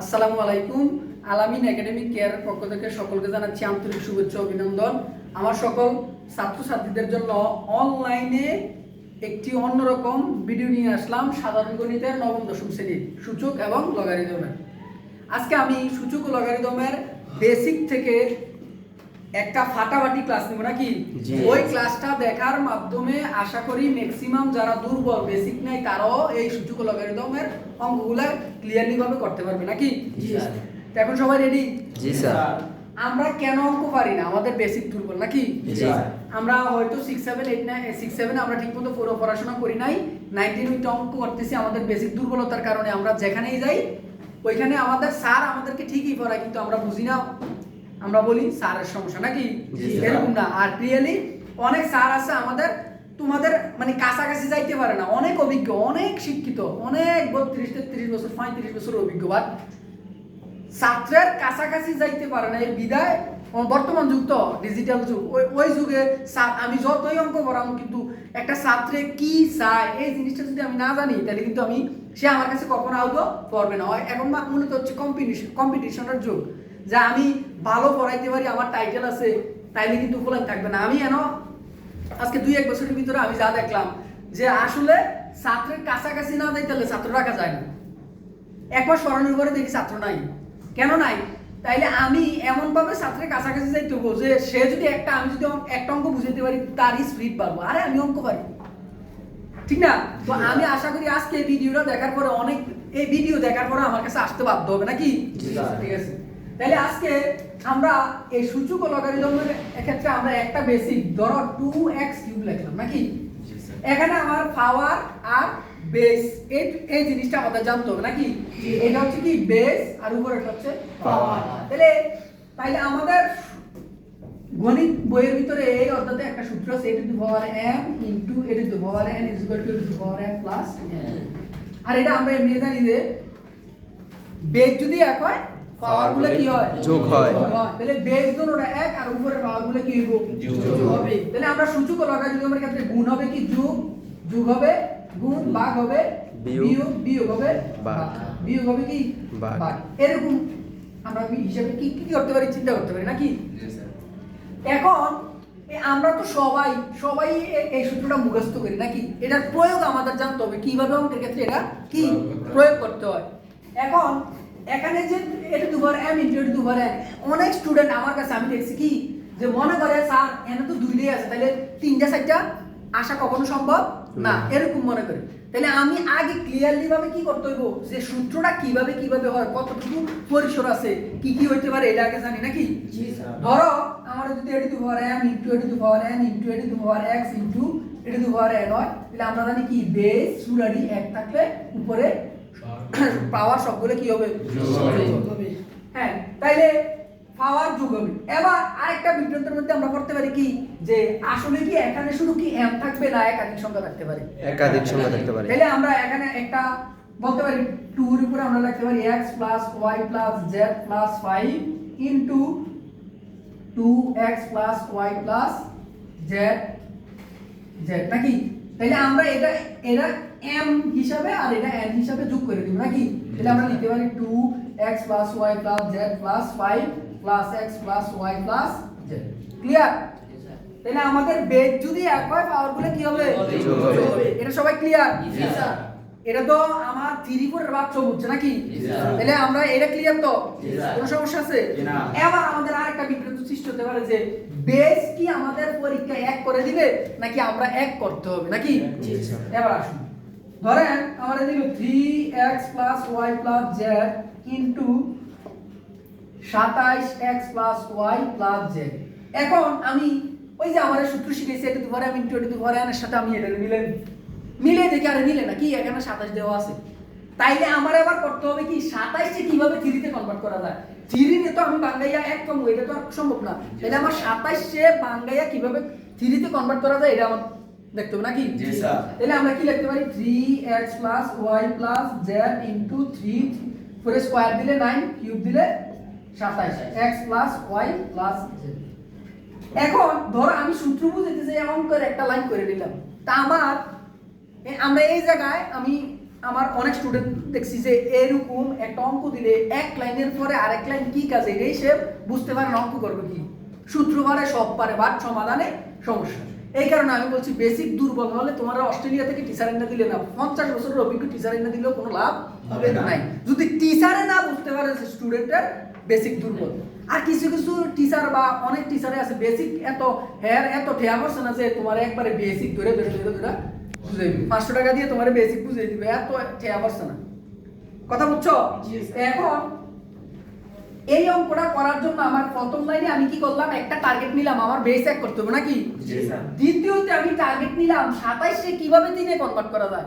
আসসালামু আলাইকুম। আলামিন একাডেমিক কেয়ারের পক্ষ থেকে সকলকে জানাচ্ছি আন্তরিক শুভেচ্ছা অভিনন্দন। আমার সকল ছাত্রছাত্রীদের জন্য অনলাইনে একটি অন্যরকম ভিডিও নিয়ে আসলাম সাধারণ গণিতের নবম দশম শ্রেণীর সূচক এবং লগারিদমের। আজকে আমি সূচক ও লগারিদমের বেসিক থেকে একটা ফাটাফাটি ক্লাস নেব নাকি? ওই ক্লাসটা দেখার মাধ্যমে আশা করি ম্যাক্সিমাম যারা দুর্বল বেসিক নাই তারাও এই সূচক ও লগারিদমের অঙ্কগুলো ক্লিয়ারলি ভাবে করতে পারবে নাকি? জি স্যার। তো এখন সবাই রেডি? জি স্যার। আমরা কেন অঙ্ক পারি না? আমাদের বেসিক দুর্বল নাকি? জি স্যার। আমরা হয়তো 6 7 8 9 6 7 আমরা ঠিকমতো পুরো পড়াশোনা করি নাই, 19 উইথ অঙ্ক করতেছি আমাদের বেসিক দুর্বলতার কারণে। আমরা যেখানেই যাই ওইখানে আমাদের স্যার আমাদেরকে ঠিকই পড়ায় কিন্তু আমরা বুঝি না, আমরা বলি স্যারের সমস্যা নাকি? এরকম না। আর রিয়েলি অনেক স্যার আছে আমাদের তোমাদের মানে কাছাকাছি যাইতে পারে না, অনেক অভিজ্ঞ অনেক শিক্ষিত অনেক 32 33 বছর 35 বছর অভিজ্ঞ, বাট ছাত্রের কাছাকাছি যাইতে পারে না। এই বিদায় বর্তমান যুগ তো ডিজিটাল যুগ, ওই যুগে আমি যতই অঙ্ক পড়াম কিন্তু একটা ছাত্রে কি চায় এই জিনিসটা যদি আমি না জানি তাহলে কিন্তু সে আমার কাছে কখনো আদৌ পড়বে না। এখন মূলত হচ্ছে কম্পিটিশনের যুগ, যা আমি ভালো পড়াইতে পারি আমার টাইটেল আছে তাইলে কিন্তু ফলাই থাকবে না। আমি আজকে 2-1 বছরের ভিতরে আমি যা দেখলাম যে আসলে ছাত্রের কাছাকাছি না যাই তাহলে ছাত্র রাখা যায় না। একবার স্মরণের উপরে দেখি ছাত্র নাই, কেন নাই? তাইলে আমি এমন ভাবে ছাত্রের কাছাকাছি যাইতে হবো যে সে যদি আমি যদি একটা অঙ্ক বুঝাইতে পারি তারই স্পিড পারবো, আরে আমি অঙ্ক পারি, ঠিক না? তো আমি আশা করি আজকে এই ভিডিওটা দেখার পরে এই ভিডিও দেখার পরে আমার কাছে আসতে বাধ্য হবে নাকি? ঠিক আছে। তাহলে আজকে আমরা এই সূচক ও লগারিদমের ক্ষেত্রে আমরা একটা বেসিক ধরো 2x³ লিখলাম নাকি? এখানে আমার পাওয়ার আর বেস এই জিনিসটা আমাদের জানতে হবে নাকি? এটা হচ্ছে কি বেস আর উপরেটা হচ্ছে পাওয়ার। তাইলে আমাদের গণিত বইয়ের ভিতরে এই অধ্যায়ে একটা সূত্র আছে a to the power m into a to the power n is equal two a to the power m plus n। আর এটা আমরা এমনি জানি যে বেস যদি এক হয় পাওয়ারগুলো কি হয়? যোগ হয়। তাহলে বেস দুটোটা এক আর উপরের পাওয়ারগুলো কি হবে? যোগ হবে। তাহলে আমরা সূচক ও লগারিদমের ক্ষেত্রে গুণ হবে কি যোগ, যোগ হবে গুণ, ভাগ হবে বিয়োগ, বিয়োগ হবে ভাগ, বিয়োগ হবে কি ভাগ। এরকম আমরা হিসাবে কি কি করতে পারি চিন্তা করতে পারি নাকি? জি স্যার। এখন আমরা তো সবাই এই সূত্রটা মুখস্থ করি নাকি? এটার প্রয়োগ আমাদের জানতে হবে কিভাবে অঙ্কের ক্ষেত্রে এটা কি প্রয়োগ করতে হয়। এখন এখানে যে এটা দুবার m ইনটু এটা দুবার n, অনেক স্টুডেন্ট আমার কাছে আমি দেখছি কি যে মনে করে স্যার এখানে তো দুইটাই আছে তাহলে তিনটা চারটা আসা কখনো সম্ভব না, এরকম মনে করে। তাহলে আমি আগে ক্লিয়ারলি ভাবে কি করতে হইব যে সূত্রটা কিভাবে হয়, কতটুকু পরিসর আছে, কি কি হইতে পারে এটা আগে জানি নাকি? ধরো আমার যদি এটা টু পাওয়ার m ইনটু এটা টু পাওয়ার n ইনটু এটা টু পাওয়ার x ইনটু এটা টু পাওয়ার n হয়, তাহলে আমরা জানি কি বেস চূড়ারি এক থাকলে উপরে পাওয়ার সবগুলো কি হবে? যোগ হবে। হ্যাঁ, তাইলে পাওয়ার যোগ হবে। এবার আরেকটা বিবৃতির মধ্যে আমরা করতে পারি কি যে আসলে কি এখানে শুধু কি m থাকবে না একাধিক সংখ্যা থাকতে পারে? একাধিক সংখ্যা থাকতে পারে। তাহলে আমরা এখানে একটা বলতে পারি 2 এর উপরে আমরা লিখতে পারি x y z 5 into 2x y z নাকি? তাহলে আমরা এটা m হিসাবে আর এটা n হিসাবে যোগ করে দিব নাকি? তাহলে আমরা লিখতে পারি 2x y z 5 x y z। Clear? তাহলে আমাদের বেস যদি এক হয় পাওয়ারগুলো কি হবে? যোগ হবে। এটা সবাই ক্লিয়ার? জি স্যার। এটা তো আমার 3/4 এর ভাগ বুঝছে নাকি? জি স্যার। তাহলে আমরা এটা ক্লিয়ার তো? জি স্যার। কোনো সমস্যা আছে? না। এবার আমাদের আরেকটা বিবৃতি সৃষ্টি হতে পারে যে বেস কি আমাদের পরীক্ষায় এক করে দিবে নাকি আমরা এক করতে হবে নাকি? জি স্যার। এবার আসুন, ধরেন আমরা দিল 3x y z into 27x y z। এখন আমি ওই যে আমাদের সূত্র শিখেছি এটা দুবার m ইনটু এটা দুবার n এর সাথে আমি এটা মিলে দেখি, আরে মিলে না কি এখানে 27 দেওয়া আছে, তাইলে আমার এবার করতে হবে কি 27 কে কিভাবে 3 তে কনভার্ট করা যায়? 3 তে তো আমি বাঙ্গাইয়া এক কম, এটা তো আর সম্ভব না। তাহলে আমার 27 কে বাঙ্গাইয়া কিভাবে 3 তে কনভার্ট করা যায় এটা আমার দেখতে হবে নাকি? জি স্যার। তাহলে আমরা কি লিখতে পারি 3x y z ইনটু 3 করে স্কয়ার দিলে 9 কিউব দিলে 27 x y z। এখন ধর আমি সূত্র বুঝাইতে চাই অঙ্কের একটা লাইন করে নিলাম, তা আমরা এই জায়গায় আমি আমার অনেক স্টুডেন্ট দেখছি যে এরকম একটা অঙ্ক দিলে এক লাইনের পরে আরেক লাইন কি কাজে এটাই সে বুঝতে পারে না অঙ্ক করবে কি, সূত্র পারে সব পারে বাট সমাধানে সমস্যা। এই কারণে আমি বলছি বেসিক দুর্বল হলে তোমরা অস্ট্রেলিয়া থেকে টিচার এনে দিলে না, 50 বছরের অভিজ্ঞ টিচার এনে দিলেও কোনো লাভ হবে নাই যদি টিচারে না বুঝতে পারে যে স্টুডেন্টের বেসিক দুর্বল। আর কিছু কিছু টিচার বা অনেক টিচারে আছে বেসিক এত ঠেয়া করছে না যে তোমার একবারে বেসিক ধরে ধরে ধরে ধরে বুঝাই দিবে, 500 টাকা দিয়ে তোমার বেসিক বুঝাই দিবে, এত ঠেয়া করছে না। কথা বুঝছো? এখন এই অঙ্কটা করার জন্য আমার প্রথম লাইনে আমি কি করলাম, একটা টার্গেট নিলাম, আমার বেস এক করতে হবে নাকি? দ্বিতীয়তে আমি টার্গেট নিলাম 27 কিভাবে 3 এ কনভার্ট করা যায়।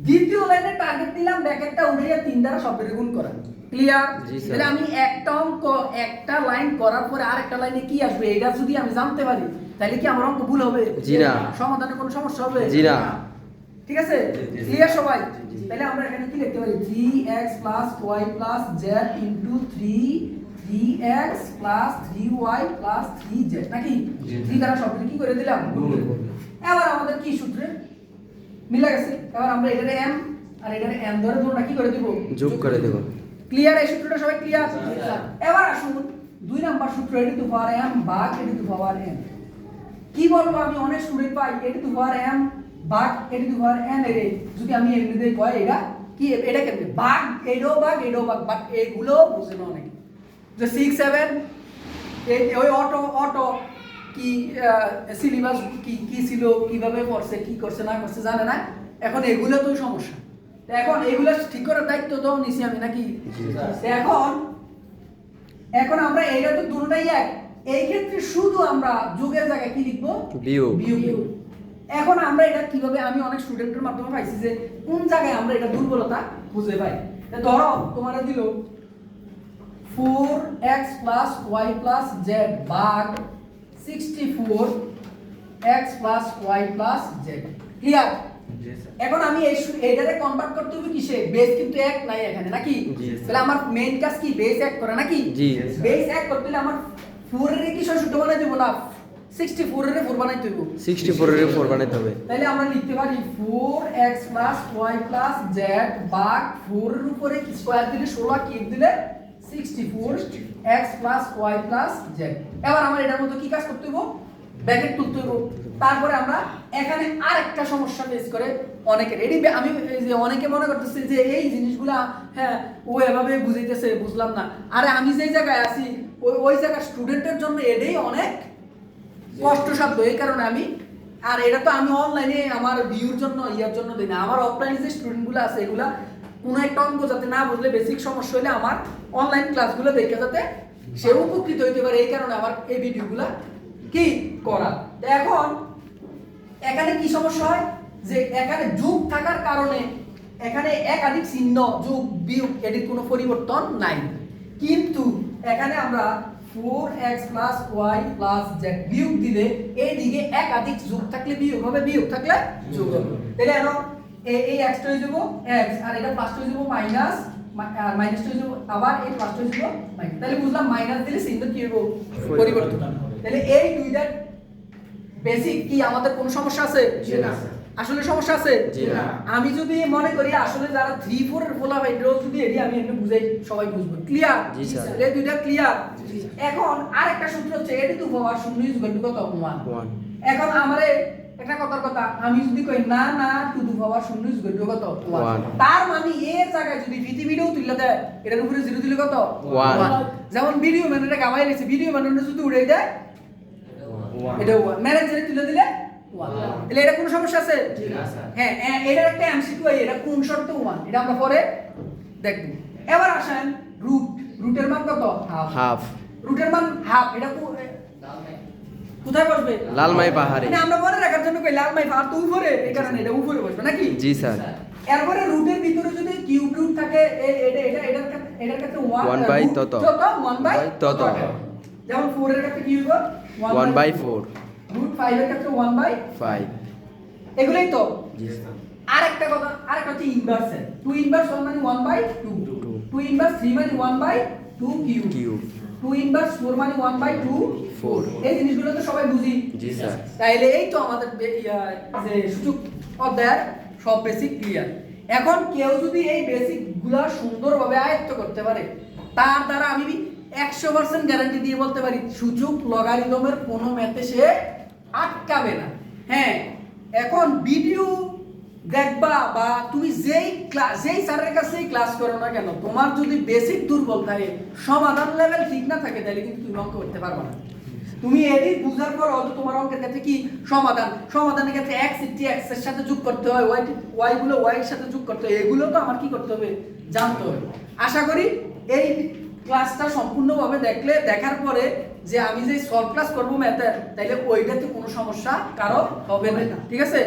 দ্বিতীয় লাইনে টার্গেট নিলাম ব্র্যাকেটটা উড়িয়ে 3 দ্বারা শব্দের গুণ করা। ক্লিয়ার? তাহলে আমি একটা অঙ্ক একটা লাইন করার পরে আরেকটা লাইনে কি আসবে এটা যদি আমি জানতে পারি তাহলে কি আমার অঙ্ক ভুল হবে? জি না। সমাধানে কোনো সমস্যা হবে? জি না। ঠিক আছে? ক্লিয়ার সবাই? তাহলে আমরা এখানে কি লিখতে পারি, 3x y z 3x 3y 3z নাকি? 3 দ্বারা শব্দটি কি করে দিলাম? এবার আমাদের কি সূত্রে মিলে গেছে। এবার আমরা এটারে m আর এটারে n ধরে দুটোটা কি করে দেব? যোগ করে দেব। ক্লিয়ার? এই সূত্রটা সবাই ক্লিয়ার? এবার আসুন 2 নাম্বার সূত্র a টু পাওয়ার m ভাগ a টু পাওয়ার n। কি বলবো আমি অনেক স্টুডেন্ট পাই a টু পাওয়ার m ভাগ a টু পাওয়ার n এর যদি আমি এমনিতে কই এটা কি এটা কেমনে ভাগ এটাও ভাগ বাট এগুলো বুঝে না অনেক যে 6 7 ওই অটো কি সিলেবাস কি ছিল কিভাবে পড়ছে কি করছে না করছে জানে না, এখন এগুলো তো সমস্যা। এখন এগুলো ঠিক করার দায়িত্ব তো নিছি আমি নাকি? এখন আমরা এইটা তো দুটোটাই এক, এই ক্ষেত্রে শুধু আমরা যোগের জায়গায় কি লিখবো? বিয়োগ। এখন আমরা এটা কিভাবে, আমি অনেক স্টুডেন্টের মাধ্যমে পাইছি যে কোন জায়গায় আমরা এটা দুর্বলতা খুঁজে পাই। ধরো তোমার দিল 4x y z ভাগ 64x y z। ক্লিয়ার? এখন আমি এইটারে কনভার্ট করতে হবে কিসে? বেস কিন্তু এক নাই এখানে নাকি? তাহলে আমার মেইন কাজ কি বেস এক করা নাকি? বেস এক করতে হলে আমার 4 এর কি সূত্র বানাই দেব না, 64 এর 4 বানাইতে হবে। 64 এর 4 বানাইতে হবে। তাহলে আমরা লিখতে পারি 4x y z ভাগ 4 এর উপরে কি স্কয়ার দিলে 16 কিউব দিলে 64x y z। এবার আমরা এটার মধ্যে কি কাজ করতে হবে? ব্র্যাকেট তুলতে হবে। তারপরে আমরা এখানে আরেকটা সমস্যা ফেস করে অনেকের, এটি আমি যে অনেকে মনে করতেছে যে এই জিনিসগুলা হ্যাঁ ও এভাবে বুঝাইতেছে বুঝলাম না, আরে আমি যেই জায়গায় আছি ওই জায়গার স্টুডেন্টের জন্য এটাই অনেক কষ্টসাধ্য। এই কারণে আমি, আর এটা তো আমি অনলাইনে আমার ভিউর জন্য ইয়ার জন্য দিই না, আমার অফলাইনে যে স্টুডেন্টগুলো আছে এগুলা কোনো একটা অঙ্ক যাতে না বুঝলে বেসিক সমস্যা হলে আমার অনলাইন ক্লাসগুলো দেখে যাতে সে উপকৃত হইতে পারে, এই কারণে আমার এই ভিডিওগুলা কি করা। এখন এখানে কি সমস্যা হয় যে এখানে যোগ থাকার কারণে এখানে একাধিক চিহ্ন যোগ বিয়োগ এটির কোনো পরিবর্তন নাই, কিন্তু এখানে আমরা 4x y z বিয়োগ দিলে এইদিকে একাধিক যোগ থাকলে বিয়োগ হবে, বিয়োগ থাকলে যোগ হবে। তাহলে এখন এই x টা হয়ে যাব x আর এটা প্লাস হয়ে যাব মাইনাস আর মাইনাস হয়ে যাব আবার এই প্লাস হয়ে যাব মাইনাস। তাহলে বুঝলাম মাইনাস দিলে চিহ্ন কি হবে? পরিবর্তন। তাহলে এই দুইটা বেসিক কি আমাদের কোনো সমস্যা আছে? জি না। আসলে সমস্যা আছে? জি না। আমি যদি মনে করি আসলে যারা 3 4 এর ফলা ভাইড্রো যদি এডি আমি একটু বুঝাই সবাই বুঝবে। ক্লিয়ার? জি স্যার। এই দুইটা ক্লিয়ার? জি। এখন আরেকটা সূত্র হচ্ছে এডি to power 0 is equal to কত? 1। এখন আমারে একটা কথা আমি যদি কই না না two to power 0 is equal to কত? 1, তার মানে এর জায়গায় যদি ভিডিও তুইলা দেয় এটার উপরে 0 দিলে কত? 1। যেমন ভিডিও ম্যানেজারে গামাই লিখছে, ভিডিও ম্যানেজারে যদি উড়াই দেয় এটা 1, ম্যানেজারে তুলে দিলে 1। তাহলে এটা কোনো সমস্যা আছে? জি না স্যার। হ্যাঁ এটার একটা এমসিকিউ এটা কোন শর্তে 1 এটা আমরা পরে দেখব। এবার আসেন রুটের মান কত? হাফ। রুটের মান হাফ, এটা কোথায় বসবে? লালমাই পাহাড়ে। মানে আমরা মনে রাখার জন্য কই লালমাই পাহাড় তো উপরে, এই কারণে এটা উপরে বসবে নাকি? জি স্যার। এরপরে রুটের ভিতরে যদি কিউব রুট থাকে এটার ক্ষেত্রে 1 বাই তত 1 বাই তত, যেমন 4 এর ক্ষেত্রে কি হবে? 1/4। রুট 5 এর ক্ষেত্রে 1/5। এগুলাই তো। জি স্যার। আরেকটা হচ্ছে ইনভার্স। 2 ইনভার্স 1 মানে 1/2, 2 ইনভার্স 3 মানে 1/2 কিউব, 2 ইনভার্স 4 মানে 1/2 4। এই জিনিসগুলো তো সবাই বুঝি। জি স্যার। তাইলে এই তো আমাদের যে সূচক অধ্যায়ের সব বেসিক ক্লিয়ার। এখন কেউ যদি এই বেসিকগুলো সুন্দরভাবে আয়ত্ত করতে পারে, তার দ্বারা আমি 100% গ্যারান্টি দিয়ে বলতে পারি সূচক লগারিদমের কোনো ম্যাথে সে আটকাবে না। হ্যাঁ, এখন ভিডিও দেখবা বা তুমি যেই স্যারের কাছেই ক্লাস করো না কেন, তোমার যদি বেসিক দুর্বল থাকে, সমাধান লেভেল ঠিক না থাকে, তাহলে কিন্তু তুমি অঙ্ক করতে পারবে না। তুমি এদিক বুঝার পর হয়তো তোমার অঙ্কের ক্ষেত্রে কি সমাধানের ক্ষেত্রে x x এর সাথে যোগ করতে হয়, y গুলো y এর সাথে যোগ করতে হয়, এগুলো তো আমার কি করতে হবে, জানতে হবে। আশা করি এই ক্লাসটা সম্পূর্ণভাবে দেখার পরে যে আমি যে সলভ ক্লাস করবো ম্যাথের, তাইলে ওইটাতে কোনো সমস্যা কারো হবে না। ঠিক আছে?